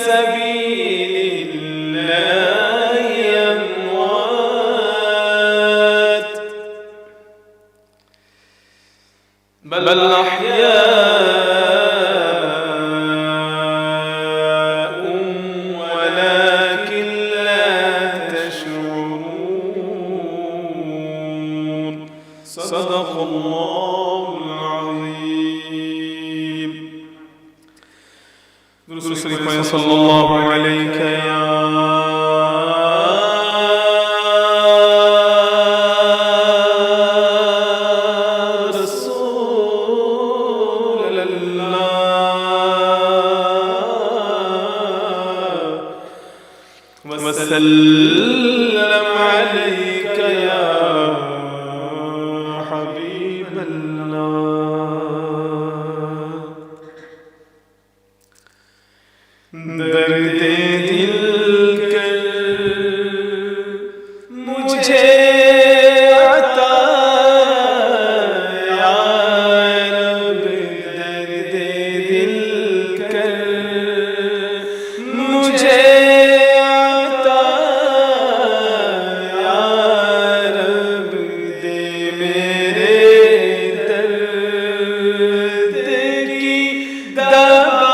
سبيل الله أموات بل أحياء ولكن لا تشعرون صدق الله العظيم. درود صلى الله عليك يا رسول الله وسلم عليك يا حبيب الله. दर्द दिल कर मुझे अता या रब, दर्द दिल कर मुझे अता या रब, दे मेरे दर्द की दवा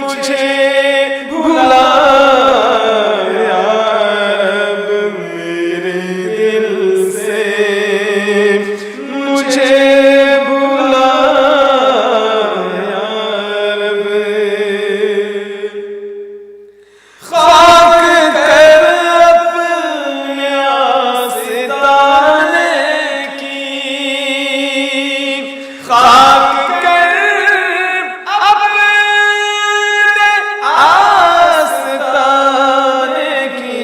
तुझे भुला या रब मेरे दिल से, मुझे भुला या रब। खाक कर अपने आस्ताने की, खाक कर अपने आस्ताने की,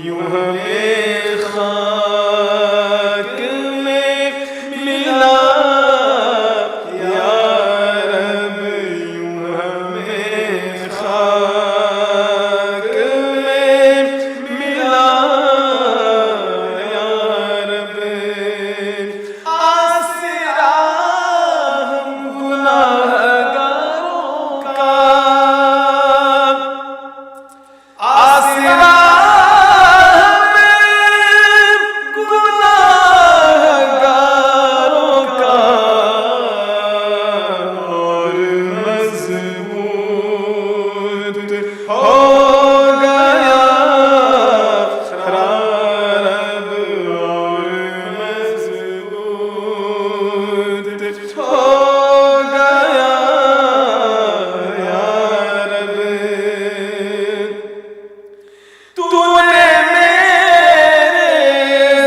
यूं हमें खाक में मिला या रब, यूं हमें खाक में मिला या रब। आसरा हम गुनाहगारों का, आसरा हमें गुनाहगारों का, और मजबूत हो गया रब, और मजबूत हो गया या रब। तूने मेरे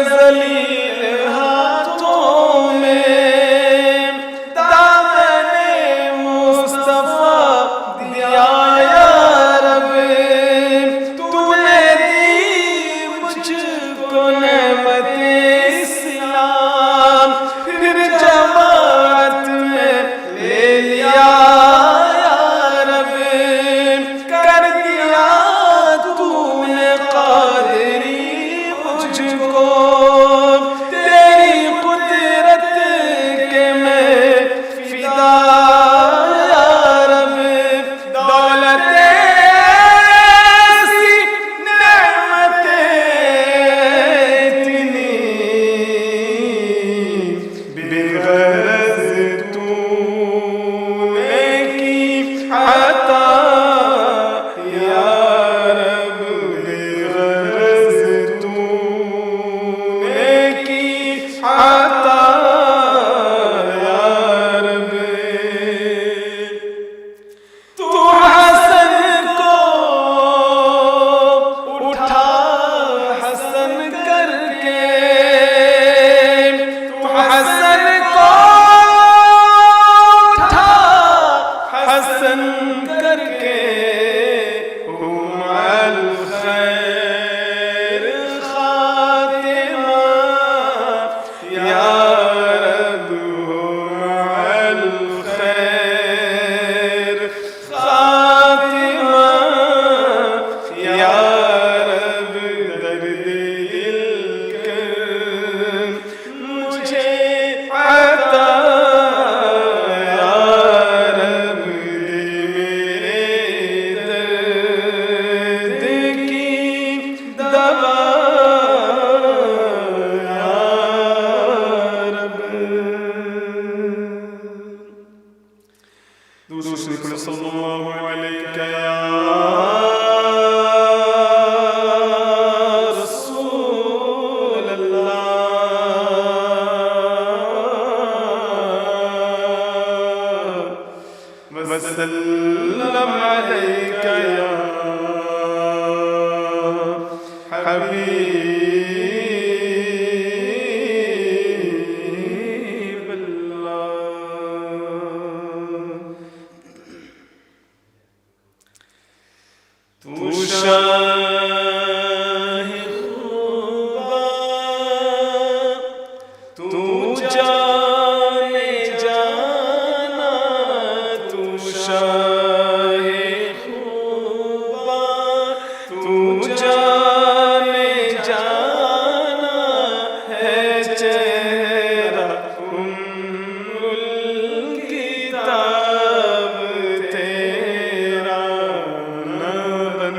ज़लील हाथों में दामने मुस्तफ़ा दिया या रब। तूने दी मुझको नेमते इस्लाम, फिर जमात में ले लिया या रब। कर दिया तूने कादरी मुझको, तेरी कुदरत के मैं फिदा या रब। दौलत ऐसी, नेमतें इतनी, बेगरज तूने की अता या रब, बेगरज तूने की अता या रब। तू हसन को उठा हसन करके, तू हसन को उठा हसन करके, हुमल खैर खातिमा या रब, हुमल खैर खातिमा या रब। दर्द दिल कर मुझे अता या रब, दे मेरे दर्द की दवा या रब। दूसरी पढ़े सल्लल्लाहु अलैहि या रसूल अल्लाह, वसल्लम अलैका या हबीब अल्लाह। तू शाह खुदा, तू जाने जाना, तू शाह खुदा, तू जाने जाना है चेहरा उम्मुल किताब तेरा, न बन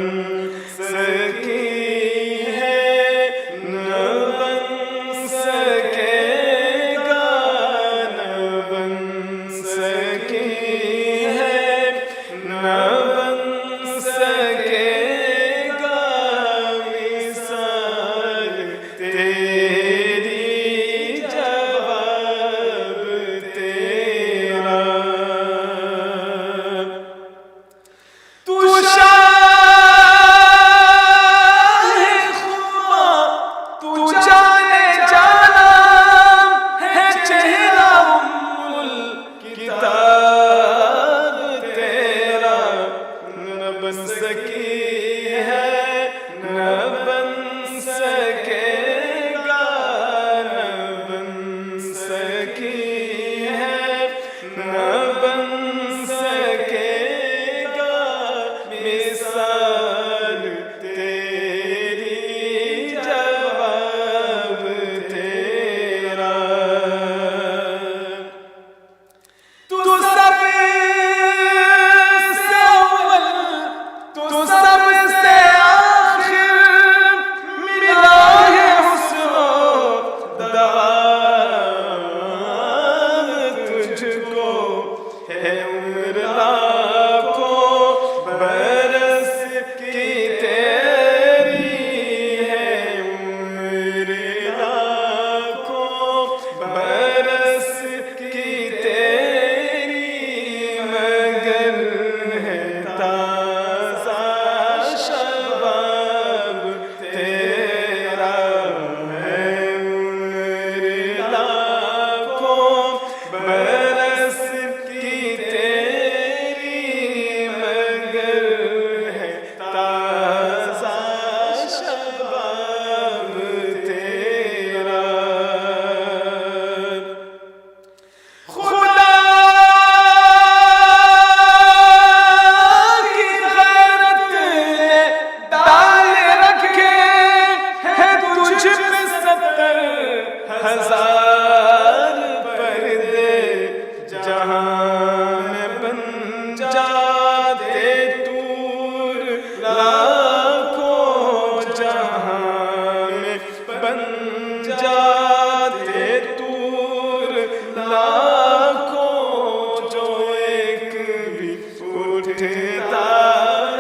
उठता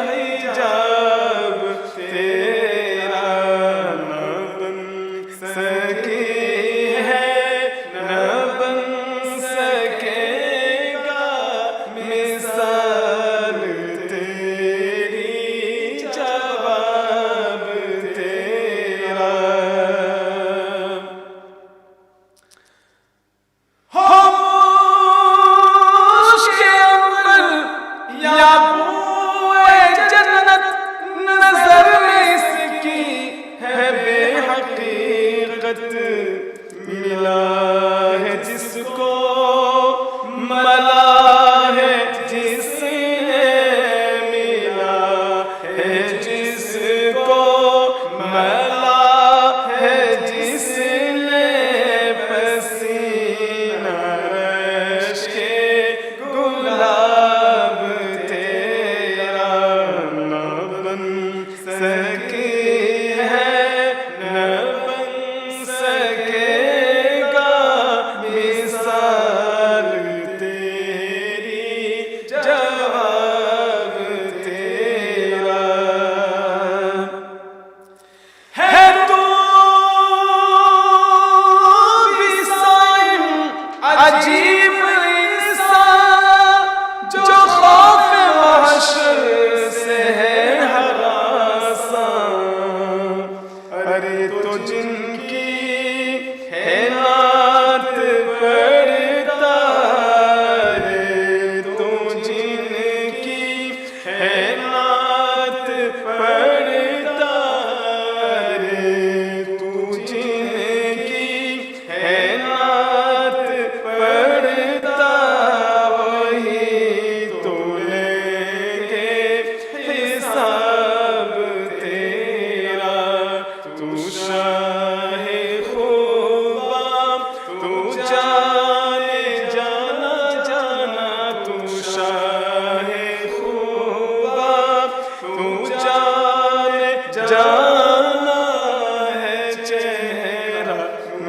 हिजाब तेरा न बन सके है न बन सकेगा मिसाल तेरी जवाब तेरा या बूए जन्नत नजर में इसकी है बेहकीकत मिला है जिसको मला है जिसने मिला है जिसको मला है जिसने पसीना रश के गुलाब तेरा न बन सके है न बन सकेगा मिसाल तेरी जवाब तेरा है तू भी साइम अजीब इंसान जो खौफ महशर से है हरासान अरे तो जिनकी है नात पढ़ता रे तो जिनकी है नात पढ़ता रे तू जिनकी है नात पढ़ता वही तो लेंगे हिसाब तेरा तू शाहे खूबा तू जाने जाना जाना तू शाहे खूबा तू जाने जाना है चेहरा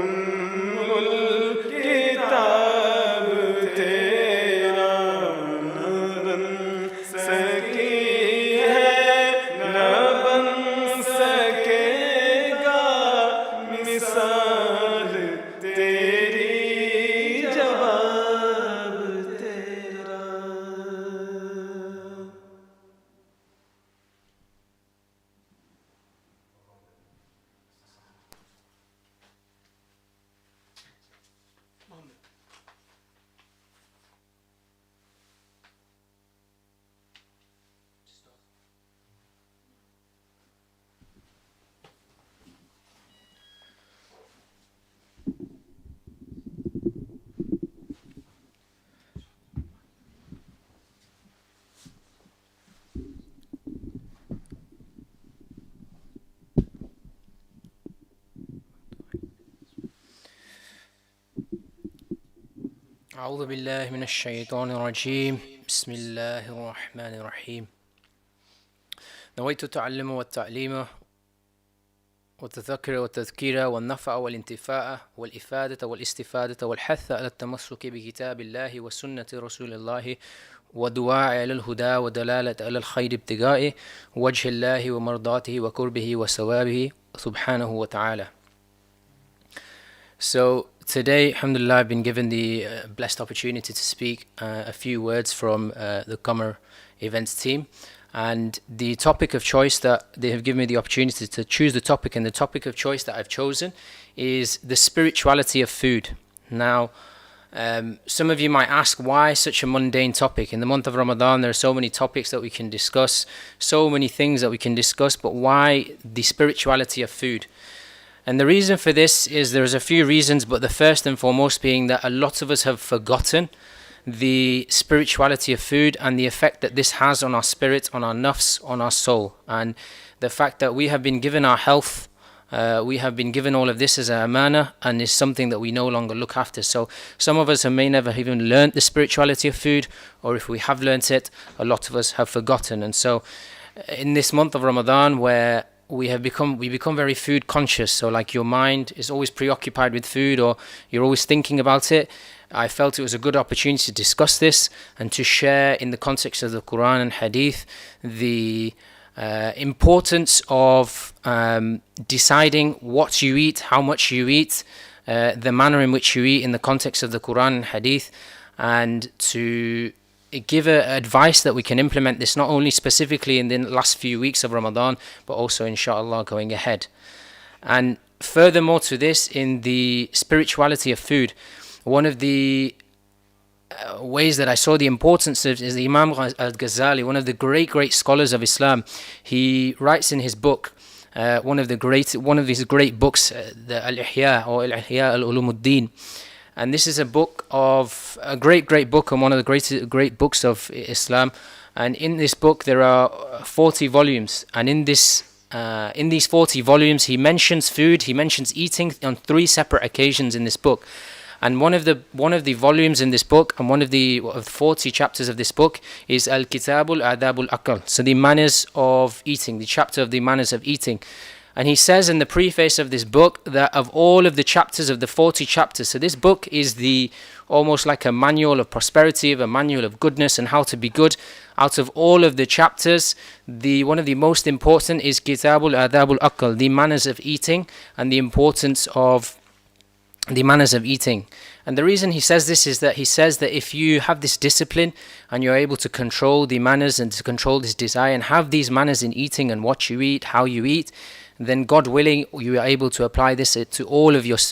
उम्मुल किताब तेरा न बन सकी है न बन सकेगा मिसाल तेरी जवाब तेरा أعوذ بالله من الشيطان الرجيم بسم الله الرحمن الرحيم نويت التعلم والتعليم والتذكر والتذكير والنفع والانتفاع والإفادة والاستفادة والحث على التمسك بكتاب الله وسنة رسول الله ودعاء على الهدى ودلالة على الخير ابتغاء وجه الله ومرضاته وقربه وثوابه سبحانه وتعالى. So today, alhamdulillah, I've been given the blessed opportunity to speak a few words from the Qamar events team. And the topic of choice that they have given me the opportunity to choose the topic, and the topic of choice that I've chosen is the spirituality of food. Now, some of you might ask, why such a mundane topic? In the month of Ramadan, there are so many topics that we can discuss, so many things that we can discuss, but why the spirituality of food? And the reason for this is there's a few reasons, but the first and foremost being that a lot of us have forgotten the spirituality of food and the effect that this has on our spirit, on our nafs, on our soul. And the fact that we have been given our health, we have been given all of this as a amana, and is something that we no longer look after. So some of us may never even learnt the spirituality of food, or if we have learnt it, a lot of us have forgotten. And so in this month of Ramadan, where we become very food conscious. So like your mind is always preoccupied with food, or you're always thinking about it. I felt it was a good opportunity to discuss this and to share in the context of the Quran and Hadith the importance of deciding what you eat, how much you eat, the manner in which you eat in the context of the Quran and Hadith, and to give advice that we can implement this not only specifically in the last few weeks of Ramadan, but also inshallah going ahead. And furthermore to this, in the spirituality of food, one of the ways that I saw the importance of is the Imam al-Ghazali, one of the great scholars of Islam. He writes in his book, one of his great books, the Al-Ihya or Al-Ihya al-Ulumuddin. And this is a book of a great book, and one of the great books of Islam. And in this book there are 40 volumes, and in these 40 volumes he mentions food, he mentions eating on 3 separate occasions in this book. And one of the volumes in this book, and one of the 40 chapters of this book, is Al-Kitabul Adabul Akal. So the manners of eating, the chapter of the manners of eating. And he says in the preface of this book that of all of the chapters, of the 40 chapters, so this book is almost like a manual of prosperity, a manual of goodness and how to be good. Out of all of the chapters, one of the most important is Kitabul Adabul Akal, the manners of eating, and the importance of the manners of eating. And the reason he says this is that he says that if you have this discipline and you're able to control the manners and to control this desire and have these manners in eating and what you eat, how you eat, then God willing, you are able to apply this to all of your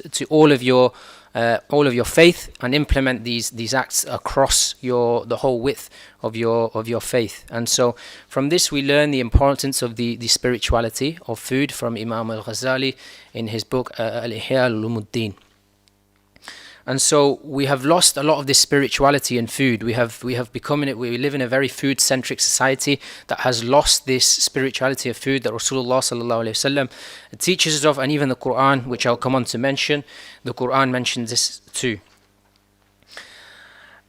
faith and implement these acts across the whole width of your faith. And so from this we learn the importance of the spirituality of food from Imam al-Ghazali in his book Al-Ihya al-Ulumuddin. And so we have lost a lot of this spirituality in food. We live in a very food-centric society that has lost this spirituality of food that Rasulullah sallallahu alaihi wasallam teaches us of, and even the Quran, which I'll come on to mention. The Quran mentions this too.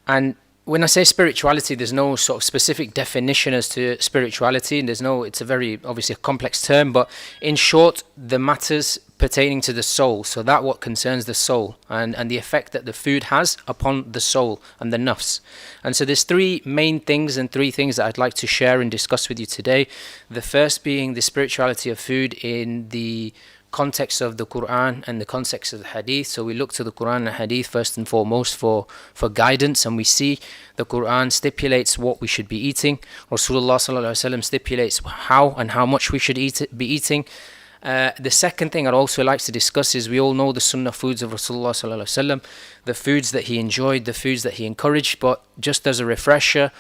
And when I say spirituality, there's no sort of specific definition as to spirituality. It's a very obviously a complex term, but in short, the matters pertaining to the soul. So that what concerns the soul and the effect that the food has upon the soul and the nafs. And so there's 3 main things and 3 things that I'd like to share and discuss with you today. The first being the spirituality of food in the context of the Quran and the context of the Hadith. So we look to the Quran and Hadith first and foremost for guidance, and we see the Quran stipulates what we should be eating. Rasulullah sallallahu alaihi wasallam stipulates how and how much we should be eating. The second thing I'd also like to discuss is we all know the Sunnah foods of Rasulullah sallallahu alaihi wasallam, the foods that he enjoyed, the foods that he encouraged, but just as a refresher,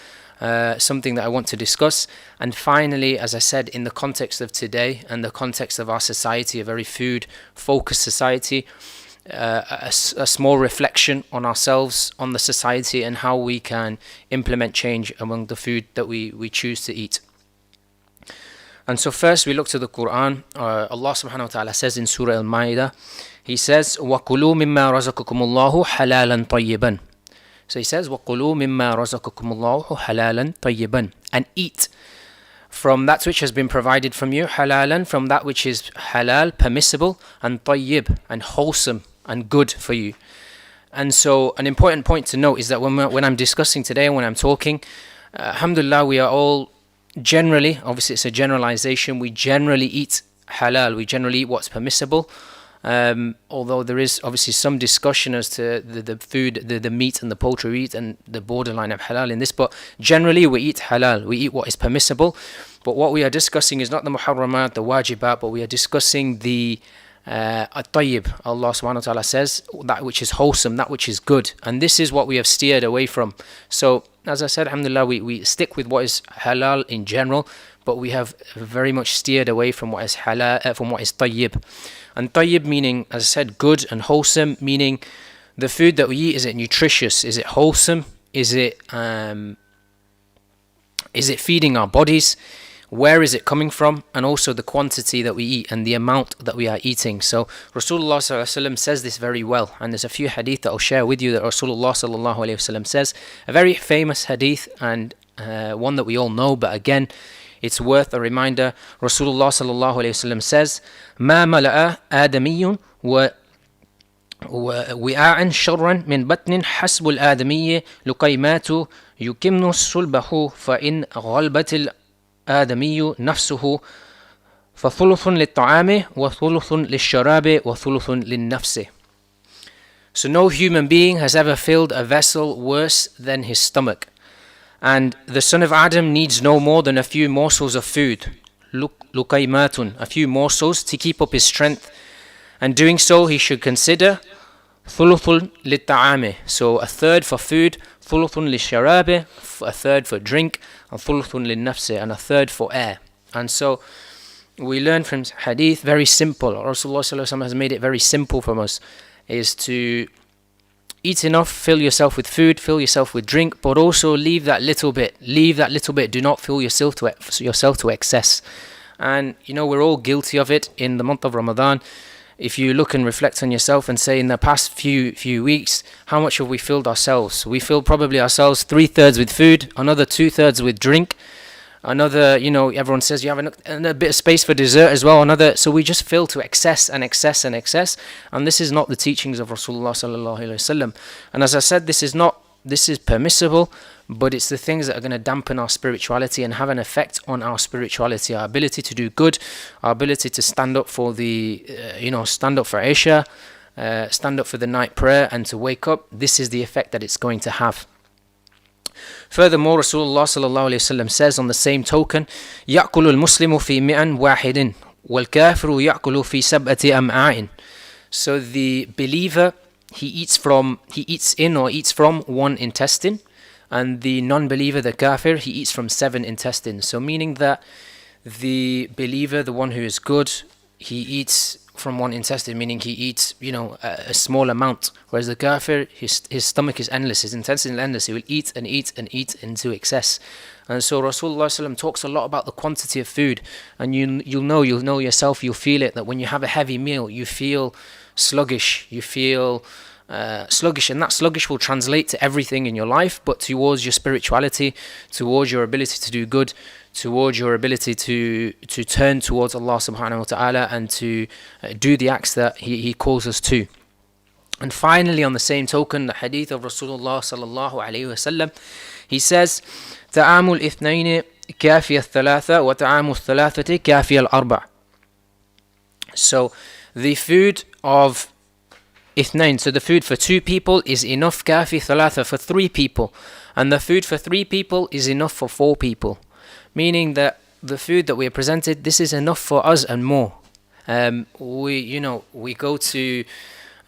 something that I want to discuss. And finally, as I said, in the context of today and the context of our society, a very food-focused society, a small reflection on ourselves, on the society, and how we can implement change among the food that we choose to eat. And so first we look to the Quran. Allah subhanahu wa ta'ala says in Surah Al-Ma'idah, He says, وَقُلُوا مِمَّا رَزَقَكُمُ اللَّهُ حَلَالًا طَيِّبًا. So He says, وَقُلُوا مِمَّا رَزَقَكُمُ اللَّهُ حَلَالًا طَيِّبًا. And eat from that which has been provided from you, halalan, from that which is halal, permissible, and tayyib, and wholesome and good for you. And so an important point to note is that when I'm discussing today and when I'm talking, alhamdulillah, we are all generally, obviously it's a generalization, we generally eat halal, we generally eat what's permissible, although there is obviously some discussion as to the food, the meat and the poultry we eat and the borderline of halal in this, but generally we eat halal, we eat what is permissible. But what we are discussing is not the muharramat, the wajibat, but we are discussing the at-tayyib. Allah subhanahu wa ta'ala says that which is wholesome, that which is good, and this is what we have steered away from. So as I said, alhamdulillah, we stick with what is halal in general, but we have very much steered away from what is halal, from what is tayyib. And tayyib meaning, as I said, good, and wholesome meaning the food that we eat, is it nutritious, is it wholesome, is it feeding our bodies, where is it coming from, and also the quantity that we eat and the amount that we are eating. So Rasulullah sallallahu alaihi wasallam says this very well, and there's a few hadith that I'll share with you that Rasulullah sallallahu alaihi wasallam says, a very famous hadith and one that we all know, but again it's worth a reminder. Rasulullah sallallahu alayhi wasallam says, "Ma mala'a adamiyyun wa وعاء شرا من بطن حسب الآدمي لقيمات يكمن صلبه فإن غلبت الآدمي نفسه فثلث للطعام وثلث للشراب وثلث للنفس." So no human being has ever filled a vessel worse than his stomach. And the son of Adam needs no more than a few morsels of food, لقيمات, a few morsels to keep up his strength. And doing so, he should consider ثلث للطعام, so a third for food, ثلث للشراب, a third for drink, and ثلث للنفس, and a third for air. And so we learn from hadith, very simple. Rasulullah sallallahu alaihi wasallam has made it very simple for us, is to eat enough, fill yourself with food, fill yourself with drink, but also leave that little bit. Do not fill yourself to excess. And we're all guilty of it in the month of Ramadan. If you look and reflect on yourself and say, in the past few weeks, how much have we filled ourselves? We filled probably ourselves 3/3 with food, another 2/3 with drink, another, everyone says you have a bit of space for dessert as well, so we just fill to excess and excess and excess, and this is not the teachings of Rasulullah sallallahu alaihi wasallam. And as I said, this is permissible, but it's the things that are going to dampen our spirituality and have an effect on our spirituality, our ability to do good, our ability to stand up for stand up for Isha, stand up for the night prayer, and to wake up. This is the effect that it's going to have. Furthermore, Rasulullah sallallahu alaihi wasallam says, on the same token, يأكل المسلم في مئن واحد والكافر يأكل في سبعة أمعاء. So the believer, he eats in or eats from one intestine, and the non-believer, the kafir, he eats from 7 intestines. So meaning that the believer, the one who is good, he eats from one intestine, meaning he eats a small amount, whereas the kafir, his stomach is endless, his intestine is endless. He will eat and eat and eat into excess. And so Rasulullah sallallahu alaihi wasallam talks a lot about the quantity of food, and you'll know yourself, you'll feel it, that when you have a heavy meal, you feel sluggish, sluggish, and that sluggish will translate to everything in your life, but towards your spirituality, towards your ability to do good, towards your ability to turn towards Allah subhanahu wa ta'ala, and to do the acts that he calls us to. And finally, on the same token, the hadith of Rasulullah sallallahu alayhi wasallam, he says, "Ta'amul ithnayn kafiya thalatha wa ta'amul thalathati kafiya al-arba'." So the food of ithnain, so the food for 2 people is enough, kafi thalatha, for 3 people, and the food for 3 people is enough for 4 people, meaning that the food that we are presented, this is enough for us and more. We go to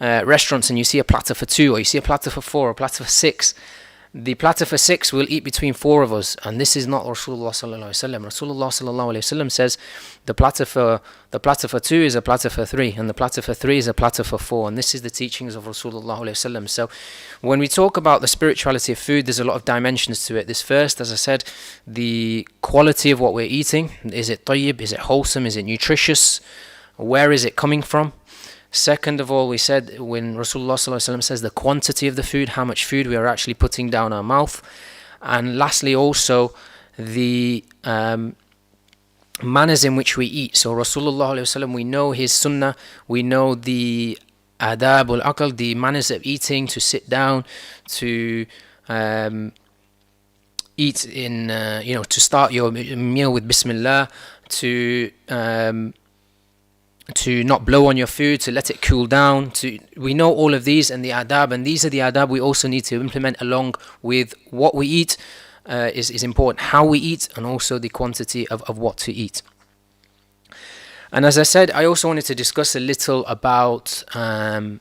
restaurants and you see a platter for 2, or you see a platter for 4, or a platter for 6. The platter for 6 will eat between 4 of us, and this is not Rasulullah sallallahu alaihi wasallam. Rasulullah sallallahu alaihi wasallam says the platter for 2 is a platter for 3, and the platter for 3 is a platter for 4, and this is the teachings of Rasulullah alaihi wasallam. So when we talk about the spirituality of food, there's a lot of dimensions to it. This first, as I said, the quality of what we're eating. Is it tayyib? Is it wholesome? Is it nutritious? Where is it coming from? Second of all, we said, when Rasulullah sallallahu alaihi wasallam says the quantity of the food, how much food we are actually putting down our mouth. And lastly, also the manners in which we eat. So Rasulullah alaihi wasallam, we know his sunnah, we know the adab al-aql, the manners of eating, to sit down, to eat in, to start your meal with Bismillah, to not blow on your food, to let it cool down. We know all of these and the adab, and these are the adab we also need to implement along with what we eat. Is important, how we eat, and also the quantity of what to eat. And as I said, I also wanted to discuss a little about the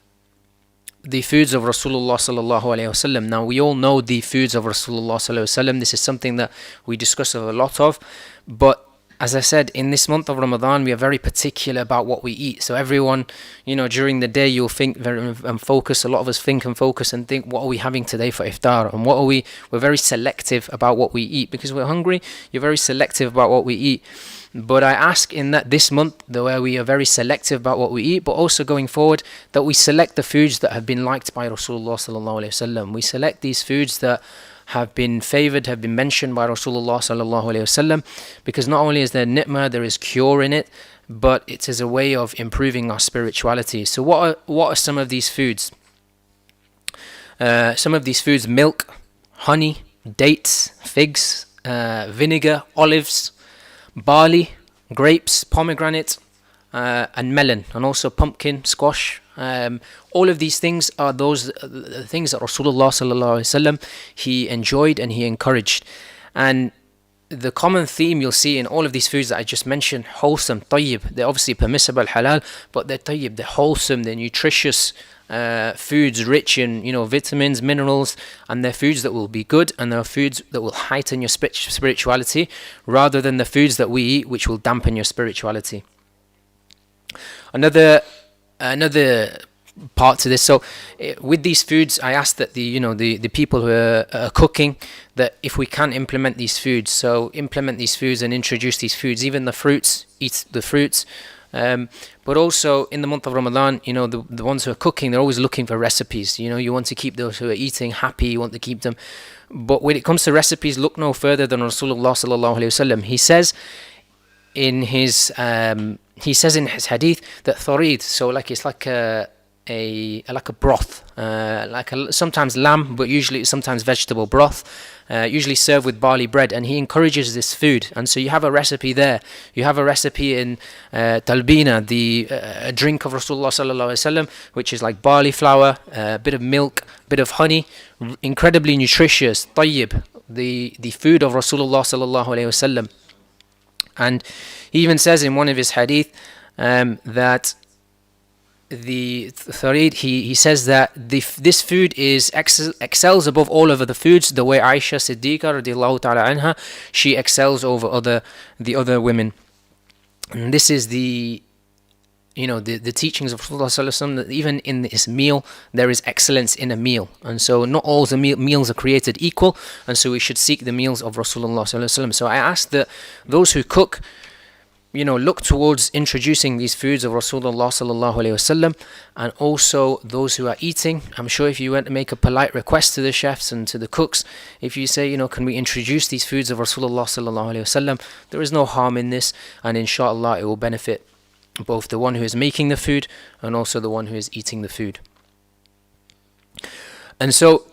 foods of Rasulullah sallallahu alaihi wasallam. Now, we all know the foods of Rasulullah sallallahu alaihi wasallam. This is something that we discuss a lot of, but as I said, in this month of Ramadan, we are very particular about what we eat. So everyone, during the day, you'll think and focus. A lot of us think and focus and think, what are we having today for iftar? And we're very selective about what we eat. Because we're hungry, you're very selective about what we eat. But I ask in that this month, where we are very selective about what we eat, but also going forward, that we select the foods that have been liked by Rasulullah sallallahu alaihi wasallam. We select these foods that have been favored, have been mentioned by Rasulullah sallallahu alaihi wasallam, because not only is there ni'mah, there is cure in it, but it is a way of improving our spirituality. So what are some of these foods? Some of these foods: milk, honey, dates, figs, vinegar, olives, barley, grapes, pomegranate, and melon, and also pumpkin, squash. All of these things are those things that Rasulullah sallallahu alaihi wasallam he enjoyed and he encouraged. And the common theme you'll see in all of these foods that I just mentioned: wholesome, tayyib. They're obviously permissible, halal, but they're tayyib, they're wholesome, they're nutritious foods, rich in vitamins, minerals, and they're foods that will be good, and they're foods that will heighten your spirituality, rather than the foods that we eat which will dampen your spirituality. Another part to this. So with these foods, I ask that the people who are cooking, that if we can implement these foods, so implement these foods and introduce these foods, even the fruits, eat the fruits. But also in the month of Ramadan, the ones who are cooking, they're always looking for recipes. You want to keep those who are eating happy, you want to keep them. But when it comes to recipes, look no further than Rasulullah sallallahu alaihi wasallam. He says in his hadith that tharid, so it's like a broth, sometimes lamb, but usually sometimes vegetable broth, usually served with barley bread, and he encourages this food. And so you have a recipe there. You have a recipe in talbina, the drink of Rasulullah sallallahu alaihi wasallam, which is like barley flour, a bit of milk, a bit of honey, incredibly nutritious, tayyib, the food of Rasulullah sallallahu alaihi wasallam. And he even says in one of his hadith that the tharid, he says that this food excels above all other foods, the way Aisha Siddiqa radiallahu ta'ala anha, she excels over the other women. And this is the teachings of Rasulullah sallallahu alaihi wasallam, that even in this meal there is excellence in a meal. And so not all the meals are created equal, and so we should seek the meals of Rasulullah sallallahu alaihi wasallam. So I ask that those who cook look towards introducing these foods of Rasulullah sallallahu alaihi wasallam, and also those who are eating. I'm sure if you went to make a polite request to the chefs and to the cooks, if you say, can we introduce these foods of Rasulullah sallallahu alaihi wasallam, there is no harm in this, and inshallah it will benefit both the one who is making the food and also the one who is eating the food. And so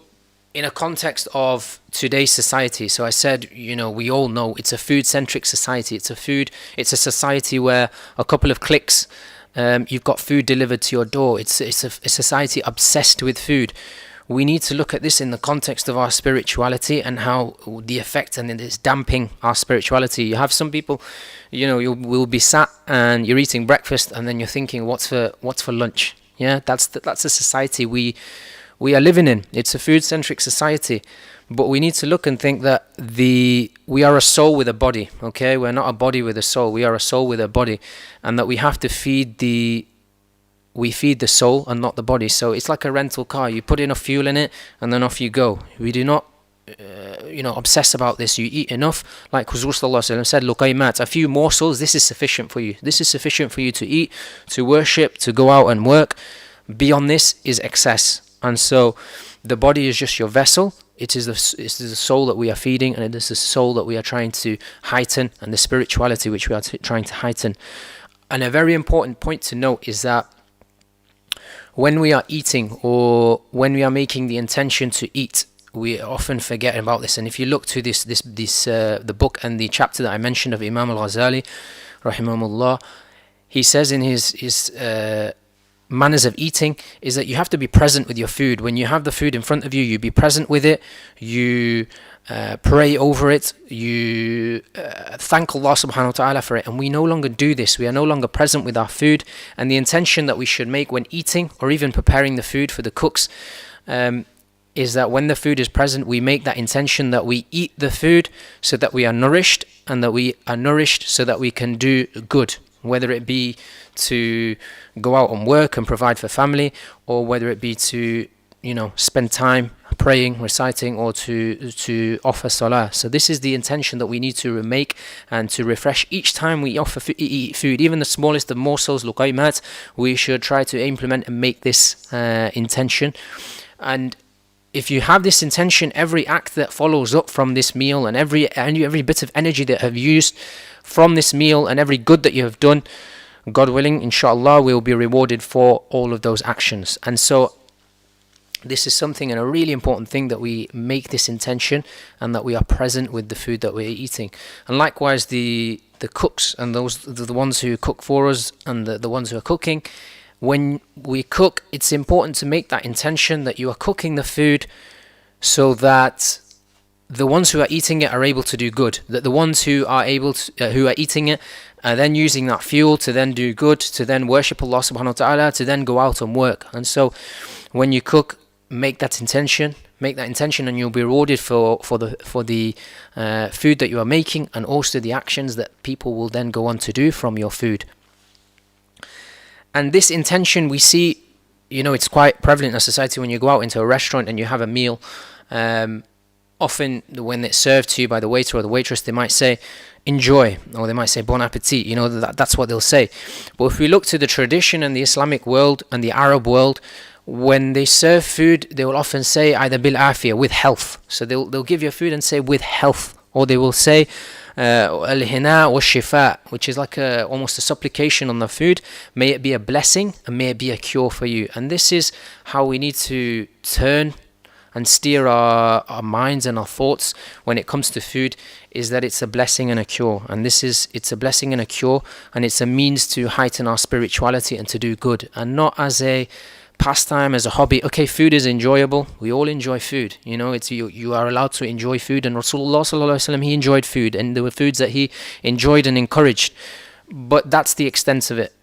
in a context of today's society, so I said, we all know it's a food-centric society. It's a society where a couple of clicks, you've got food delivered to your door. It's a society obsessed with food. We need to look at this in the context of our spirituality and how the effect and it's damping our spirituality. You have some people, you will be sat and you're eating breakfast, and then you're thinking, what's for lunch? Yeah, that's the society we are living in. It's a food-centric society, but we need to look and think that we are a soul with a body. Okay, we're not a body with a soul. We are a soul with a body, and that we have to feed the soul and not the body. So it's like a rental car. You put enough fuel in it, and then off you go. We do not, obsess about this. You eat enough, like Rasulullah said, "Luqaymat, a few morsels. This is sufficient for you. This is sufficient for you to eat, to worship, to go out and work. Beyond this is excess." And so the body is just your vessel. It is the soul that we are feeding, and it is the soul that we are trying to heighten, and the spirituality which we are trying to heighten. And a very important point to note is that when we are eating, or when we are making the intention to eat, we often forget about this. And if you look to the book and the chapter that I mentioned of Imam al-Ghazali, rahimahullah, he says in his manners of eating is that you have to be present with your food. When you have the food in front of you, you be present with it, you pray over it, you thank Allah subhanahu wa ta'ala for it. And we no longer do this. We are no longer present with our food. And the intention that we should make when eating, or even preparing the food for the cooks, is that when the food is present, we make that intention that we eat the food so that we are nourished, and that we are nourished so that we can do good, whether it be to go out and work and provide for family, or whether it be to spend time praying, reciting, or to offer salah. So this is the intention that we need to make and to refresh each time we eat food. Even the smallest of morsels, luqaymat, we should try to implement and make this intention. And if you have this intention, every act that follows up from this meal, and every bit of energy that you have used from this meal, and every good that you have done, God willing, inshallah, we will be rewarded for all of those actions. And so this is something, and a really important thing, that we make this intention and that we are present with the food that we're eating. And likewise, the cooks and the ones who cook for us, and the ones who are cooking, when we cook, it's important to make that intention that you are cooking the food so that the ones who are eating it are able to do good, that the ones who are eating it are then using that fuel to then do good, to then worship Allah subhanahu wa ta'ala, to then go out and work. And so when you cook, make that intention, and you'll be rewarded for the food that you are making, and also the actions that people will then go on to do from your food. And this intention, we see, it's quite prevalent in our society. When you go out into a restaurant and you have a meal, often when it's served to you by the waiter or the waitress, they might say enjoy, or they might say bon appetit. That's what they'll say. But if we look to the tradition and the Islamic world and the Arab world, when they serve food, they will often say either bil afiyah, with health. So they'll give you food and say with health, or they will say al-hina wa shifa, which is like almost a supplication on the food. May it be a blessing and may it be a cure for you. And this is how we need to turn and steer our minds and our thoughts when it comes to food, is that it's a blessing and a cure. And it's a blessing and a cure, and it's a means to heighten our spirituality and to do good, and not as a pastime, as a hobby. Okay, food is enjoyable. We all enjoy food. It's you are allowed to enjoy food, and Rasulullah sallallahu alaihi wasallam, he enjoyed food, and there were foods that he enjoyed and encouraged. But that's the extent of it.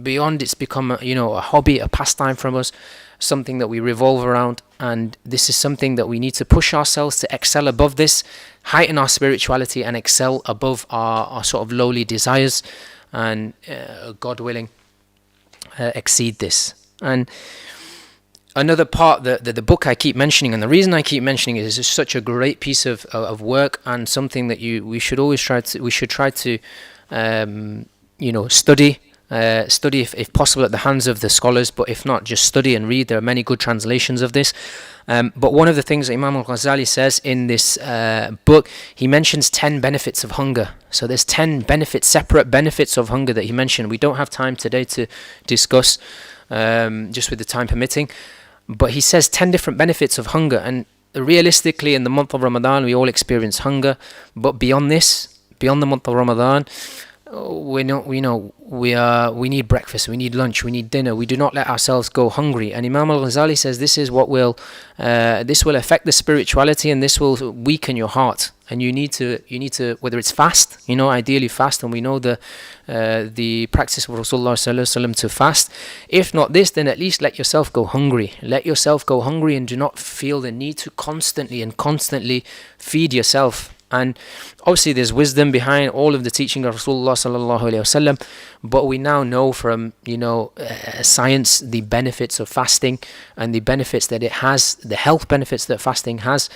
Beyond, it's become a hobby, a pastime from us, something that we revolve around. And this is something that we need to push ourselves to excel above this, heighten our spirituality, and excel above our sort of lowly desires, and God willing, exceed this. And another part that the book I keep mentioning, and the reason I keep mentioning it, is it's such a great piece of work, and something that we should try to study if possible at the hands of the scholars, but if not, just study and read. There are many good translations of this. But one of the things that Imam al-Ghazali says in this book, he mentions 10 benefits of hunger. So there's 10 benefits, separate benefits of hunger that he mentioned. We don't have time today to discuss, just with the time permitting. But he says 10 different benefits of hunger. And realistically, in the month of Ramadan, we all experience hunger. But beyond this, beyond the month of Ramadan, we need breakfast, we need lunch, we need dinner. We do not let ourselves go hungry. And Imam al-Ghazali says this is what will affect the spirituality, and this will weaken your heart. And you need to, whether it's fast, ideally fast, and we know the practice of Rasulullah sallallahu alaihi wasallam to fast. If not this, then at least let yourself go hungry. Let yourself go hungry, and do not feel the need to constantly feed yourself. And obviously there's wisdom behind all of the teaching of Rasulullah sallallahu alaihi wasallam, but we now know from science the benefits of fasting, and the benefits that it has, the health benefits that fasting has.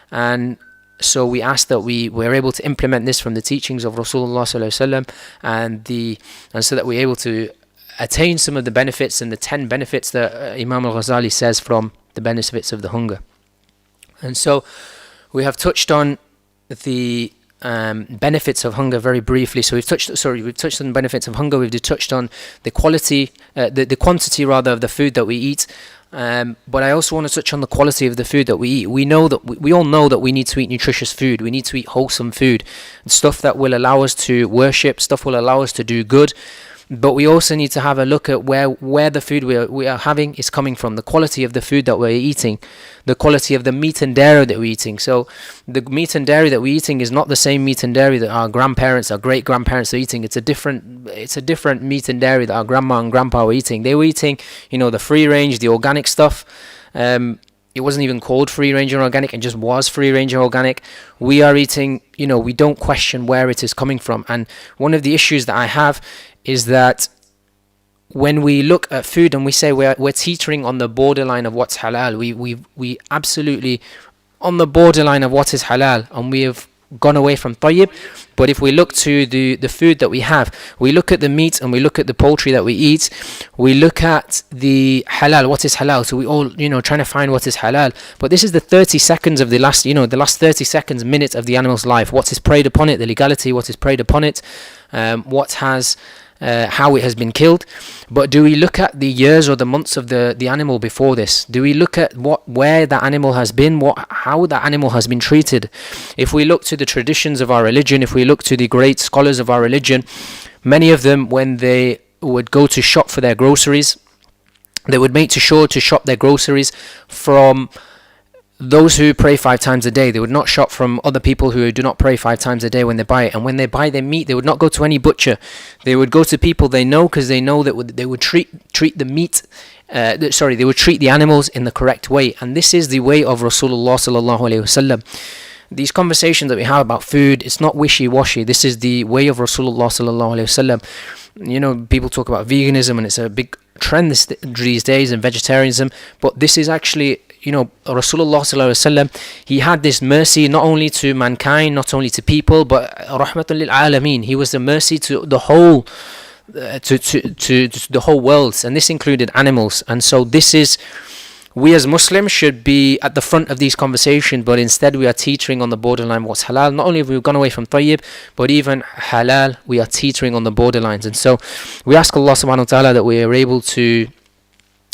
And so we ask that we're able to implement this from the teachings of Rasulullah sallallahu alaihi wasallam, and so that we're able to attain some of the benefits and the 10 benefits that Imam al-Ghazali says from the benefits of the hunger. And so we have touched on the benefits of hunger very briefly. So we've touched on the benefits of hunger. We've touched on the quantity rather of the food that we eat. But I also want to touch on the quality of the food that we eat. We all know that we need to eat nutritious food. We need to eat wholesome food, stuff that will allow us to worship, stuff will allow us to do good. But we also need to have a look at where the food we are having is coming from, the quality of the food that we're eating, the quality of the meat and dairy that we're eating. So the meat and dairy that we're eating is not the same meat and dairy that our grandparents, our great-grandparents are eating. It's a different meat and dairy that our grandma and grandpa were eating. They were eating, the free range, the organic stuff. It wasn't even called free range or organic, it just was free range or organic. We are eating, we don't question where it is coming from. And one of the issues that I have is that when we look at food and we say we're teetering on the borderline of what's halal, we absolutely on the borderline of what is halal, and we have gone away from tayyib. But if we look to the food that we have, we look at the meat and we look at the poultry that we eat, we look at the halal, what is halal. So we all, trying to find what is halal. But this is the 30 seconds of the last 30 seconds, minute of the animal's life. What is preyed upon it, the legality, what is preyed upon it, how it has been killed. But do we look at the years or the months of the animal before this? Do we look at where that animal has been, how that animal has been treated? If we look to the traditions of our religion, if we look to the great scholars of our religion, many of them, when they would go to shop for their groceries, they would make sure to shop their groceries from those who pray 5 times a day. They would not shop from other people who do not pray 5 times a day when they buy it. And when they buy their meat, they would not go to any butcher. They would go to people they know, because they know that they would treat the meat. They would treat the animals in the correct way. And this is the way of Rasulullah sallallahu alaihi wasallam. These conversations that we have about food, it's not wishy-washy. This is the way of Rasulullah sallallahu alaihi wasallam. People talk about veganism, and it's a big trend these days, and vegetarianism. But this is actually, Rasulullah sallallahu alaihi wasallam, he had this mercy not only to mankind, not only to people, but rahmatul lil alameen. He was the mercy to the whole to the whole world, and this included animals. And so this is, we as Muslims should be at the front of these conversations, but instead we are teetering on the borderline what's halal. Not only have we gone away from tayyib, but even halal, we are teetering on the borderlines. And so we ask Allah subhanahu wa ta'ala that we are able to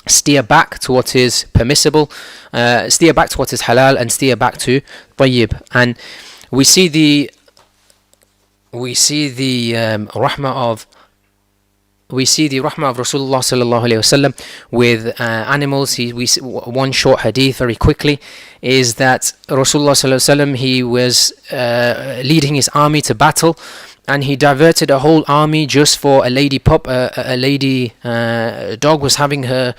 steer back to what is permissible, steer back to what is halal, and steer back to tayyib. And we see the rahmah of Rasulullah sallallahu alaihi wasallam with animals. We see one short hadith very quickly is that Rasulullah sallallahu alaihi wasallam, he was leading his army to battle, and he diverted a whole army just for a lady pup. A lady dog was having her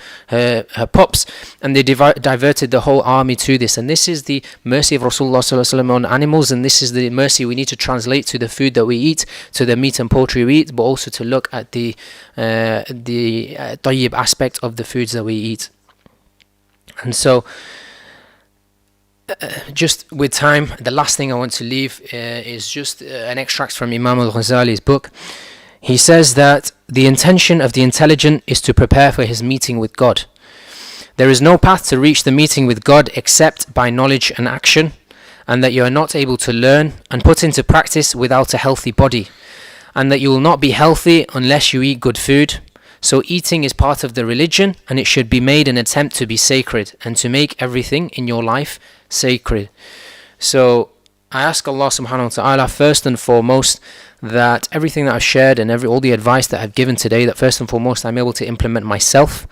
pups, and they diverted the whole army to this. And this is the mercy of Rasulullah sallallahu alaihi wasallam on animals, and this is the mercy we need to translate to the food that we eat, to the meat and poultry we eat, but also to look at the tayyib aspect of the foods that we eat. And so, just with time, the last thing I want to leave is just an extract from Imam al-Ghazali's book. He says that the intention of the intelligent is to prepare for his meeting with God. There is no path to reach the meeting with God except by knowledge and action, and that you are not able to learn and put into practice without a healthy body, and that you will not be healthy unless you eat good food. So eating is part of the religion, and it should be made an attempt to be sacred and to make everything in your life sacred. So I ask Allah subhanahu wa ta'ala first and foremost that everything that I've shared and all the advice that I've given today, that first and foremost I'm able to implement myself,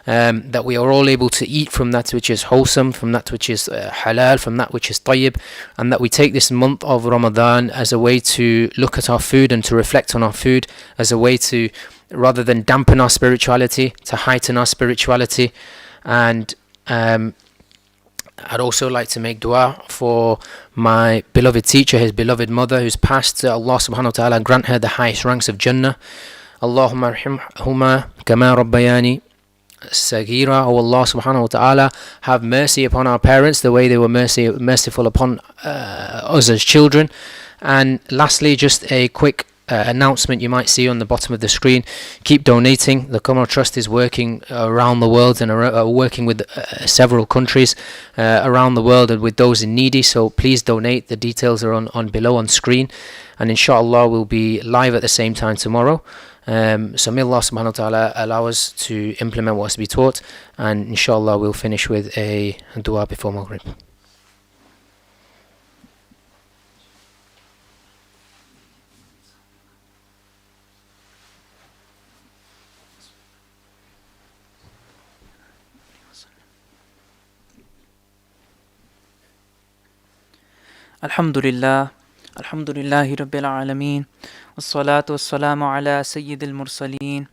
that we are all able to eat from that which is wholesome, from that which is halal, from that which is tayyib, and that we take this month of Ramadan as a way to look at our food and to reflect on our food, as a way to, rather than dampen our spirituality, to heighten our spirituality. And I'd also like to make dua for my beloved teacher, his beloved mother who's passed. Allah subhanahu wa ta'ala grant her the highest ranks of Jannah. Allahumma arhamhuma kama rabbayani sagira. Oh Allah subhanahu wa ta'ala, have mercy upon our parents the way they were merciful upon us as children. And lastly, just a quick announcement you might see on the bottom of the screen. Keep donating. The Qamar Trust is working around the world and working with several countries around the world and with those in needy, so please donate. The details are on below on screen, and inshallah we'll be live at the same time tomorrow. So may Allah subhanahu wa ta'ala allow us to implement what's to be taught, and inshallah we'll finish with a dua before Maghrib. Alhamdulillah, Alhamdulillahi Rabbil Alameen, Wassalatu wassalamu ala Sayyidil Mursaleen,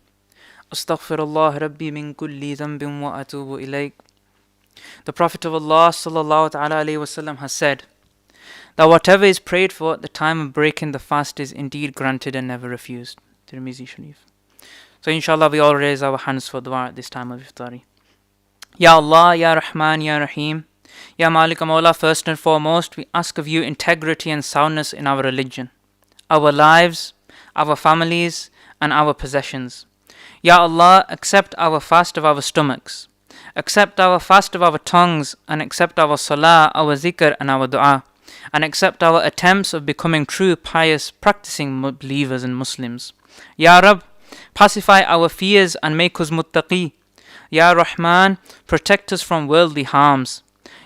Astaghfirullah Rabbi min kulli dhanbin wa atubu ilayk. The Prophet of Allah sallallahu ta'ala alayhi wasallam has said that whatever is prayed for at the time of breaking the fast is indeed granted and never refused. Tirmizi Sharif. So inshallah we all raise our hands for dua at this time of Iftari. Ya Allah, Ya Rahman, Ya Rahim, Ya Malik Mawla, first and foremost, we ask of you integrity and soundness in our religion. our lives, our families, and our possessions. Ya Allah, accept our fast of our stomachs, accept our fast of our tongues, and accept our salah, our zikr, and our dua, and accept our attempts of becoming true, pious, practicing believers and Muslims. Ya Rab, pacify our fears and make us muttaqi. Ya Rahman, protect us from worldly harms.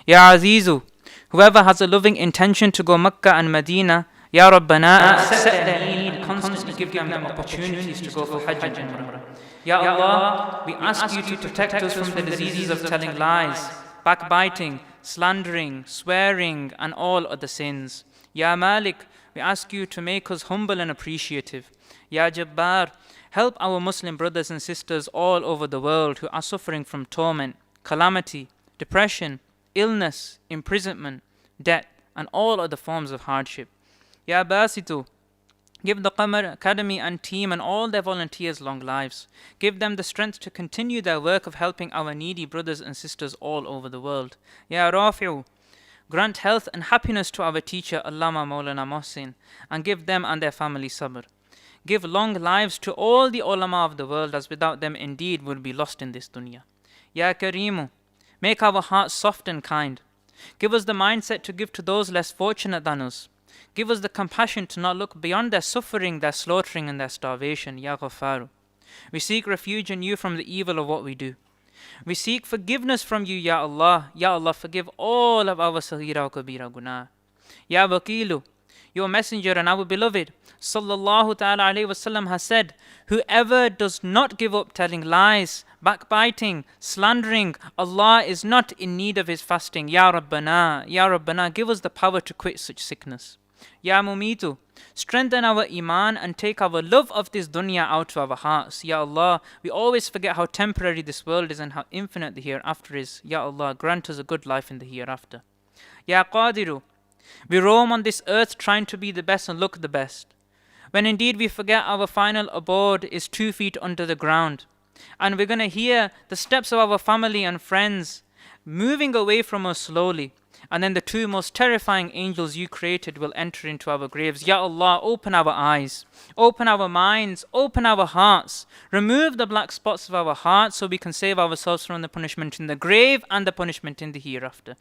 Ya Azizu, whoever has a loving intention to go Makkah and Medina, Ya Rabbana, accept their need and constantly give them the opportunities to go for Hajj and Umrah. Ya Allah, we ask you to protect us from the diseases of telling lies, backbiting, slandering, swearing, and all other sins. Ya Malik, we ask you to make us humble and appreciative. Ya Jabbar, help our Muslim brothers and sisters all over the world who are suffering from torment, calamity, depression, illness, imprisonment, debt, and all other forms of hardship. Ya Basitu, give the Qamar Academy and team and all their volunteers long lives. Give them the strength to continue their work of helping our needy brothers and sisters all over the world. Ya Rafi'u, grant health and happiness to our teacher Allama Maulana Mohsin, and give them and their family sabr. Give long lives to all the ulama of the world, as without them indeed would be lost in this dunya. Ya Kareemu, make our hearts soft and kind. Give us the mindset to give to those less fortunate than us. Give us the compassion to not look beyond their suffering, their slaughtering, and their starvation. Ya Ghafaru, we seek refuge in you from the evil of what we do. We seek forgiveness from you, Ya Allah. Ya Allah, forgive all of our saghira wa kabira gunah. Ya Wakilu, your messenger and our beloved sallallahu ta'ala alayhi wasallam has said, whoever does not give up telling lies, backbiting, slandering, Allah is not in need of his fasting. Ya Rabbana, give us the power to quit such sickness. Ya Mumitu, strengthen our iman and take our love of this dunya out of our hearts. Ya Allah, we always forget how temporary this world is and how infinite the hereafter is. Ya Allah, grant us a good life in the hereafter. Ya Qadiru, we roam on this earth trying to be the best and look the best, when indeed we forget our final abode is 2 feet under the ground. And we're going to hear the steps of our family and friends moving away from us slowly. And then the 2 most terrifying angels you created will enter into our graves. Ya Allah, open our eyes, open our minds, open our hearts. Remove the black spots of our hearts so we can save ourselves from the punishment in the grave and the punishment in the hereafter.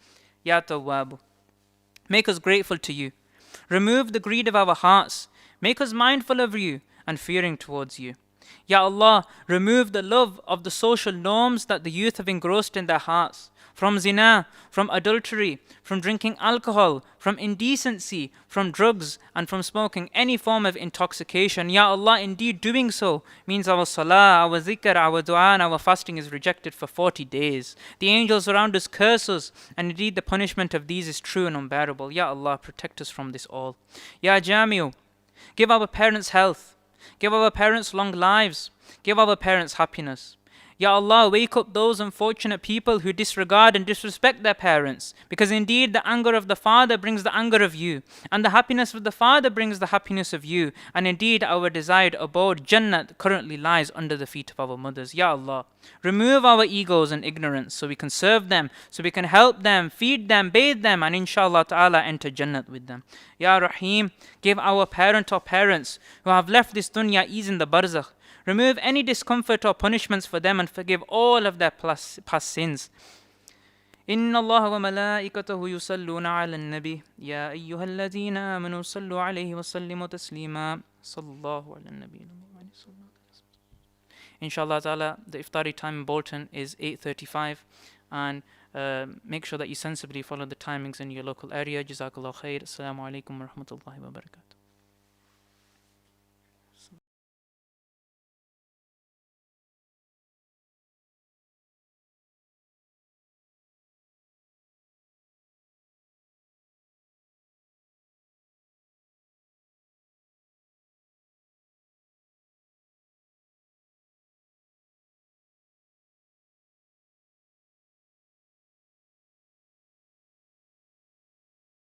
Ya Tawwabu, make us grateful to you. Remove the greed of our hearts. Make us mindful of you and fearing towards you. Ya Allah, remove the love of the social norms that the youth have engrossed in their hearts. From zina, from adultery, from drinking alcohol, from indecency, from drugs, and from smoking any form of intoxication. Ya Allah, indeed doing so means our salah, our zikr, our dua, and our fasting is rejected for 40 days. The angels around us curse us, and indeed the punishment of these is true and unbearable. Ya Allah, protect us from this all. Ya Jamiu, give our parents health, give our parents long lives, give our parents happiness. Ya Allah, wake up those unfortunate people who disregard and disrespect their parents, because indeed the anger of the father brings the anger of you, and the happiness of the father brings the happiness of you, and indeed our desired abode, Jannah, currently lies under the feet of our mothers. Ya Allah, remove our egos and ignorance so we can serve them, so we can help them, feed them, bathe them, and inshallah ta'ala enter Jannah with them. Ya Rahim, give our parent or parents who have left this dunya ease in the barzakh. Remove any discomfort or punishments for them and forgive all of their past sins. Inna Allah wa malaikatahu yusalluna ala nabi ya ayyuhalladhina amanu sallu alayhi wa sallimu taslima sallallahu ala nabi. Inshallah ta'ala, the iftari time in Bolton is 8:35, and make sure that you sensibly follow the timings in your local area. Jazakallah khair. Assalamu alaikum wa rahmatullahi wa barakatuh.